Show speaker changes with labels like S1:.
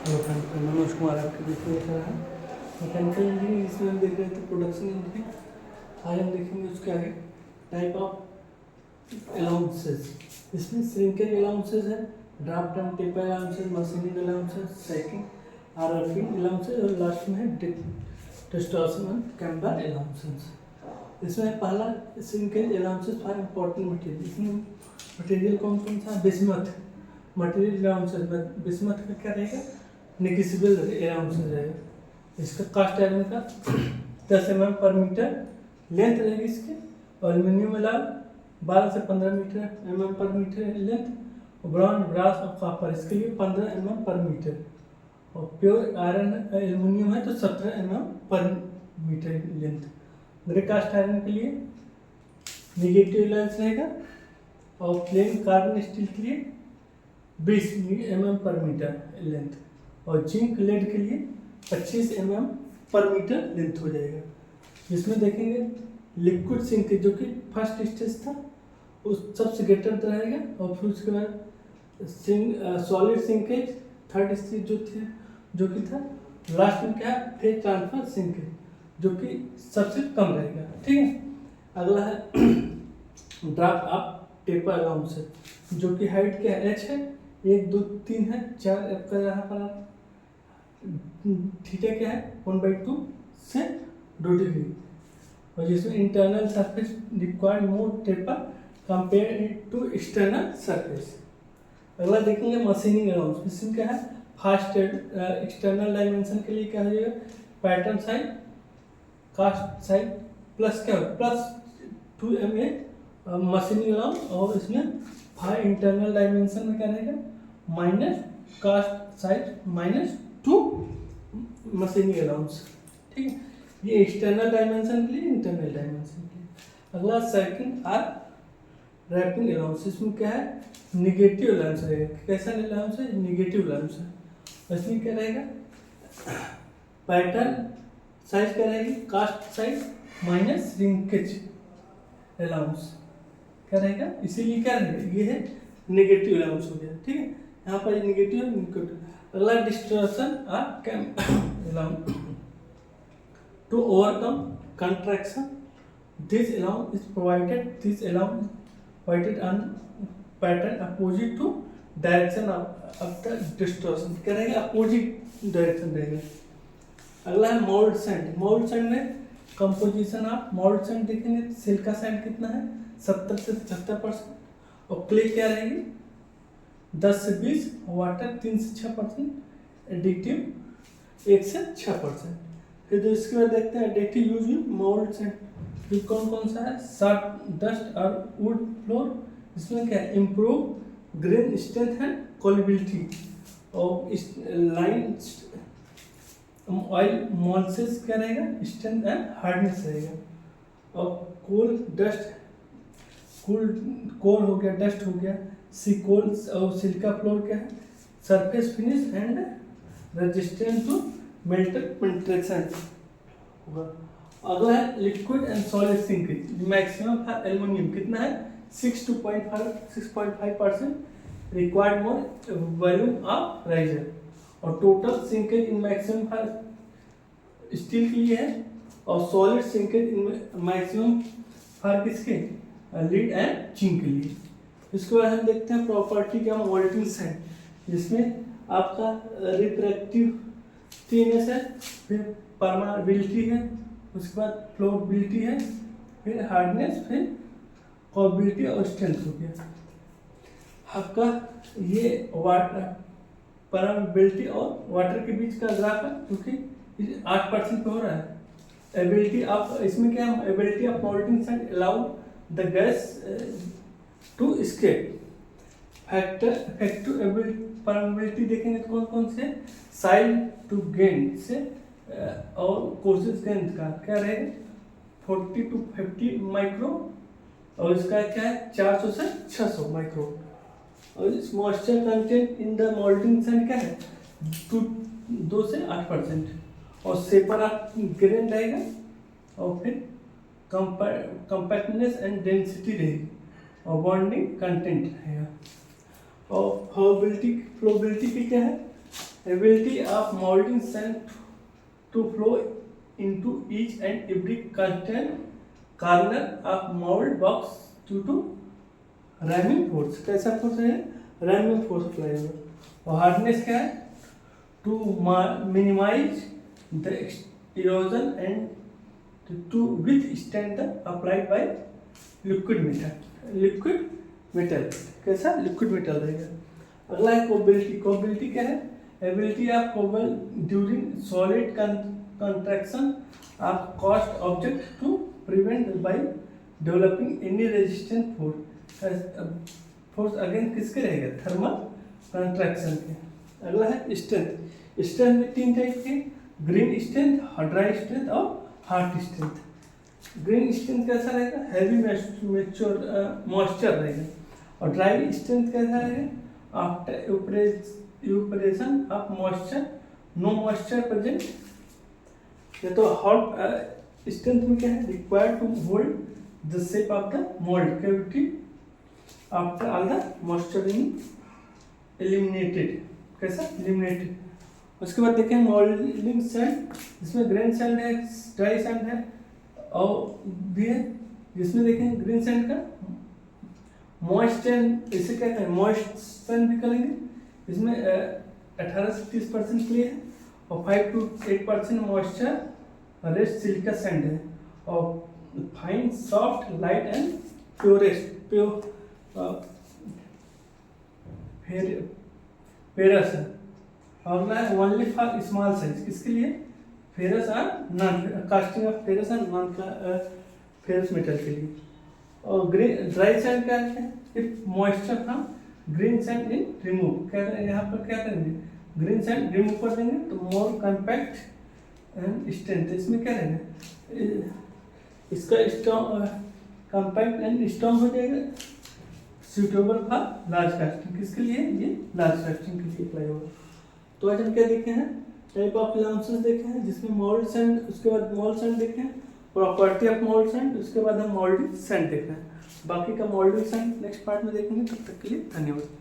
S1: Mechanical Manoj Kumar आपके बीच में लिखा रहा मैकेनिकल इंजीनियरिंग, इसमें हम देख रहे थे प्रोडक्शन इंजीनियरिंग। आज हम देखेंगे उसके आगे टाइप ऑफ अलाउंसेस। इसमें श्रिंकेज अलाउंसेस है, draft and taper allowances, machining allowances, shaking, आरएफिंग अलाउंसेस और लास्ट में है डिस्टॉर्शन एंड कैम्बर अलाउंसेस। इसमें पहला shrinkage allowances for important material. इसमें मटेरियल कौन कौन सा? Bismuth material allowances. बिस्मथ का क्या रहेगा? निकिसिबल अलाउंसेस रहेगा। इसका कास्ट आयरन का 10 mm पर मीटर लेंथ रहेगी इसकी, और एल्यूमिनियम अलाउ 12 से 15 mm पर मीटर लेंथ, और ब्रॉन्ज, ब्रास और कॉपर इसके लिए 15 mm पर मीटर, और प्योर आयरन एल्यूमिनियम है तो 17 mm पर metre length. Grey cast iron के लिए निगेटिव लेंथ रहेगा, और प्लेन कार्बन स्टील के लिए 20 mm पर मीटर लेंथ, और जिंक लेड के लिए 25 mm पर मीटर लेंथ हो जाएगा। जिसमें देखेंगे लिक्विड सिंकेज जो कि फर्स्ट स्टेज था उस सबसे ग्रेटर रहेगा, और फिर उसके बाद सॉलिड सिंकेज थर्ड स्टेज जो कि था। लास्ट में क्या है? फेज ट्रांसफर सिंकेज जो कि सबसे कम रहेगा। ठीक है, अगला है ड्राफ्ट ऑफ टेपर अलाउंसेस जो कि हाइट क्या है? h है, 1 2 3 है, 4 आपका यहाँ पर थीटा क्या है? 1/2 से 2 डिग्री, और जिसमें internal surface required more taper compare to external surface. अगला देखेंगे मशीनिंग अलाउंस। इसमें क्या है? फास्ट एक्सटर्नल डायमेंशन के लिए क्या हो जाएगा? Pattern side, cast side plus क्या हो? प्लस 2 MA मशीनिंग अलाउंस, और इसमें 5 इंटरनल डायमेंशन में क्या रहेगा? Minus cast side -2 machining allowance. ठीक है, ये एक्सटर्नल डायमेंशन के लिए, इंटरनल डायमेंशन के लिए। अगला सेकंड आर रैपिंग अलाउंस। इसमें क्या है? निगेटिव अलाउंस रहेगा। कैसा अलाउंस है? निगेटिव अलाउंस है। इसमें क्या रहेगा? पैटर्न साइज क्या रहेगी? Cast size minus shrinkage allowance क्या रहेगा? इसीलिए क्या रहेगा? ये है नेगेटिव अलाउंस हो गया। ठीक है, यहाँ पर नेगेटिव निगेटिव। अगला डिस्टॉर्शन और allowance to overcome contraction. This allowance is provided. This allowance provided on pattern opposite to direction of the distortion. क्या रहेगा? अपोजिट डायरेक्शन रहेगा। अगला है मोल्ड सैंड। मोल्ड सैंड में कंपोजिशन ऑफ मोल्ड सैंड देखेंगे, silica sand कितना है? 70 से 75%, और क्ले क्या रहेगी? 10 से 20, वाटर 3 से 6%, एडिटिव 1 से 6%। फिर इसके बाद देखते हैं additive use in mould sand. फिर कौन कौन सा है? शार्प डस्ट और वुड फ्लोर। इसमें क्या है? इम्प्रूव ग्रेन स्ट्रेंथ एंड कोलेबिलिटी, और लाइन ऑयल मॉल्सेस क्या रहेगा? स्ट्रेंथ एंड हार्डनेस रहेगा। और कोल डस्ट, कोल हो गया, डस्ट हो गया, सिकोल और सिलिका फ्लोर क्या है? Surface finish and resistant to metal penetration होगा। अगला है liquid and solid shrinkage. Maximum for aluminium कितना है? 6.5% required more volume of riser, और total shrinkage in maximum for steel के लिए है, और solid shrinkage in maximum for किसके? लीड एंड जिंक के लिए। इसके बाद हम देखते हैं प्रॉपर्टी क्या? मोल्टिंग सैंड, जिसमें आपका रिफ्रैक्टिवनेस है, फिर परमेबिलिटी है, उसके बाद फ्लोबिलिटी है, फिर हार्डनेस, फिर कोबिलिटी और स्ट्रेंथ हो गया। आपका ये वाटर परमेबिलिटी और वाटर के बीच का ग्राफ है, क्योंकि 8% पे हो रहा है। एबिलिटी ऑफ, इसमें क्या है? Ability of moulding sand allow the gas to escape. Factor permeability देखेंगे तो कौन कौन से? साइड टू गेंद से, और कोशिश गेंद का क्या रहेगा? 40 to 50 माइक्रो, और इसका क्या है? 400 से 600 माइक्रो। और इस moisture content in the moulding sand क्या है? 2 से 8%, और सेपर ऑफ ग्रेन रहेगा, और फिर कंपैक्टनेस एंड डेंसिटी रहेगी, और बॉन्डिंग कंटेंट रहेगा। और फ्लोबिलिटी की क्या है? Ability of moulding sand to flow into each and every content corner of mould box due to ramming force. कैसा फोर्स है? रैमिंग फोर्स अप्लाई होगा। और हार्डनेस क्या है? To minimise the erosion and to withstand the applied by liquid metal. Liquid metal कैसा? Liquid metal रहेगा। अगला है कोबिलिटी। कोबिलिटी क्या है? एबिलिटी ऑफ कोबल during solid contraction of cast object to prevent by developing any resistant force against किसके रहेगा? थर्मल कंट्रैक्शन के। अगला है स्ट्रेंथ। स्ट्रेंथ में 3 टाइप के, ग्रीन स्ट्रेंथ, ड्राई स्ट्रेंथ और हार्ड स्ट्रेंथ। ग्रीन स्ट्रेंथ कैसा रहेगा? हैवी मॉइस्चर रहेगा। और ड्राई स्ट्रेंथ कैसा रहेगा? After evaporation of moisture, no moisture present. ये तो हॉट स्ट्रेंथ में क्या है? Required to hold the shape of the mould cavity after all the moisture in eliminated. कैसा? एलिमिनेटेड। उसके बाद देखें मोल्डिंग सैंड, इसमें ग्रीन सैंड है, ड्राई सैंड है और भी है। जिसमें देखें ग्रीन सैंड का मॉइस्ट सैंड, इसे क्या कहते हैं? मॉइस्ट सैंड भी करेंगे। इसमें 18 से 30% क्ले है और 5 to 8% moisture rest silica sand है। और fine soft light and ferrous है। और ओनली फॉर स्मॉल साइज, किसके लिए? फेरस और नॉन कास्टिंग ऑफ फेरस और नॉन फेरस मेटल के लिए। और ग्रीन ड्राई सैंड क्या है? If moisture from green sand in remove. क्या यहाँ पर क्या करेंगे? ग्रीन सैंड रिमूव कर देंगे तो मोर कॉम्पैक्ट एंड स्ट्रेंथ। इसमें क्या रहेगा? इसका स्ट्रॉन्ग कॉम्पैक्ट एंड स्ट्रॉन्ग हो जाएगा, सूटेबल फॉर लार्ज कास्टिंग। किसके लिए? ये लार्ज कास्टिंग के लिए अप्लाई होगा। तो आज हम क्या देखे हैं? टाइप ऑफ एलाउंसेस देखे हैं, जिसमें मोल्ड सैंड, उसके बाद मोल्ड सैंड देखे हैं, प्रॉपर्टी ऑफ मोल्ड सैंड, उसके बाद हम मोल्डिंग सैंड देख रहे हैं। बाकी का मोल्डिंग सैंड नेक्स्ट पार्ट में देखेंगे। तब तक के लिए धन्यवाद।